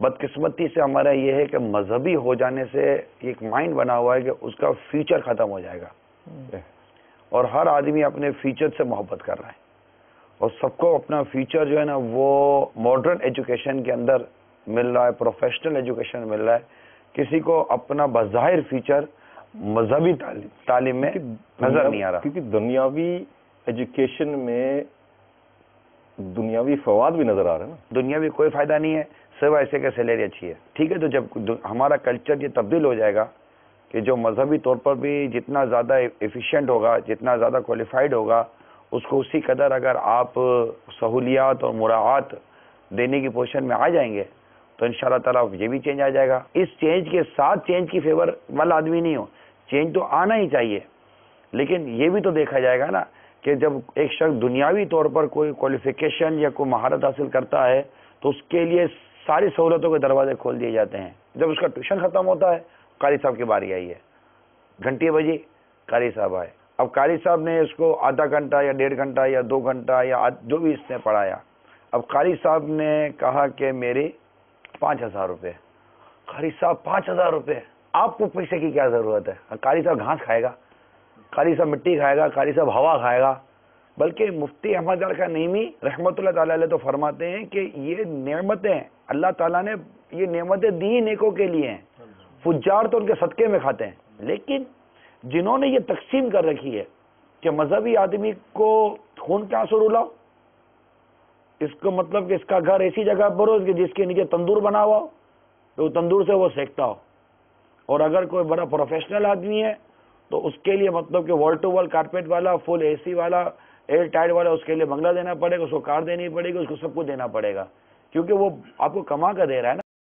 بدقسمتی سے ہمارا یہ ہے کہ مذہبی ہو جانے سے ایک مائنڈ بنا ہوا ہے کہ اس کا فیوچر ختم ہو جائے گا، اور ہر آدمی اپنے فیوچر سے محبت کر رہا ہے، اور سب کو اپنا فیوچر جو ہے نا وہ ماڈرن ایجوکیشن کے اندر مل رہا ہے، پروفیشنل ایجوکیشن مل رہا ہے، کسی کو اپنا بظاہر فیوچر مذہبی تعلیم میں نظر نہیں آ رہا، کیونکہ دنیاوی ایجوکیشن میں دنیاوی فوائد بھی نظر آ رہے ہیں نا۔ دنیاوی کوئی فائدہ نہیں ہے سوائے ایسے کہ سیلری اچھی ہے، ٹھیک ہے، تو جب ہمارا کلچر یہ تبدیل ہو جائے گا کہ جو مذہبی طور پر بھی جتنا زیادہ ایفیشینٹ ہوگا، جتنا زیادہ کوالیفائڈ ہوگا، اس کو اسی قدر اگر آپ سہولیات اور مراعات دینے کی پوزیشن میں آ جائیں گے تو ان شاء اللہ تعالیٰ یہ بھی چینج آ جائے گا۔ اس چینج کے ساتھ چینج کی فیور والا آدمی نہیں ہو، چینج تو آنا ہی چاہیے، لیکن یہ بھی تو دیکھا جائے گا نا کہ جب ایک شخص دنیاوی طور پر کوئی کوالیفیکیشن یا کوئی مہارت حاصل کرتا ہے تو اس کے لیے ساری سہولتوں کے دروازے کھول دیے جاتے ہیں۔ جب اس کا ٹیوشن ختم ہوتا ہے، قاری صاحب کی باری آئی ہے، گھنٹی بجی، قاری صاحب آئے، اب قاری صاحب نے اس کو آدھا گھنٹہ یا 1.5 گھنٹہ یا 2 گھنٹہ یا جو بھی اس نے پڑھایا، اب قاری صاحب نے کہا کہ میری 5,000 روپے۔ قاری صاحب 5,000 روپے، آپ کو پیسے کی کیا ضرورت ہے؟ قاری صاحب گھاس کھائے گا، قاری صاحب مٹی کھائے گا، قاری صاحب ہوا کھائے گا۔ بلکہ مفتی احمد خان نعیمی رحمۃ اللہ تعالی علیہ تو فرماتے ہیں کہ یہ نعمتیں اللہ تعالیٰ نے یہ نعمتیں دی نیکوں کے لیے ہیں، فجار تو ان کے صدقے میں کھاتے ہیں، لیکن جنہوں نے یہ تقسیم کر رکھی ہے کہ مذہبی آدمی کو خون کے آنسو رلاؤ، اس کو مطلب کہ اس کا گھر ایسی جگہ پر ہو کہ جس کے نیچے تندور بنا ہوا ہو تو تندور سے وہ سیکتا ہو، اور اگر کوئی بڑا پروفیشنل آدمی ہے تو اس کے لیے مطلب کہ وال ٹو وال کارپیٹ والا، فل اے سی والا، ایئر ٹائٹ والا، اس کے لیے بنگلہ دینا پڑے گا، اس کو کار دینی پڑے گی، اس کو سب کچھ دینا پڑے گا، کیونکہ وہ آپ کو کما کر دے رہا ہے نا۔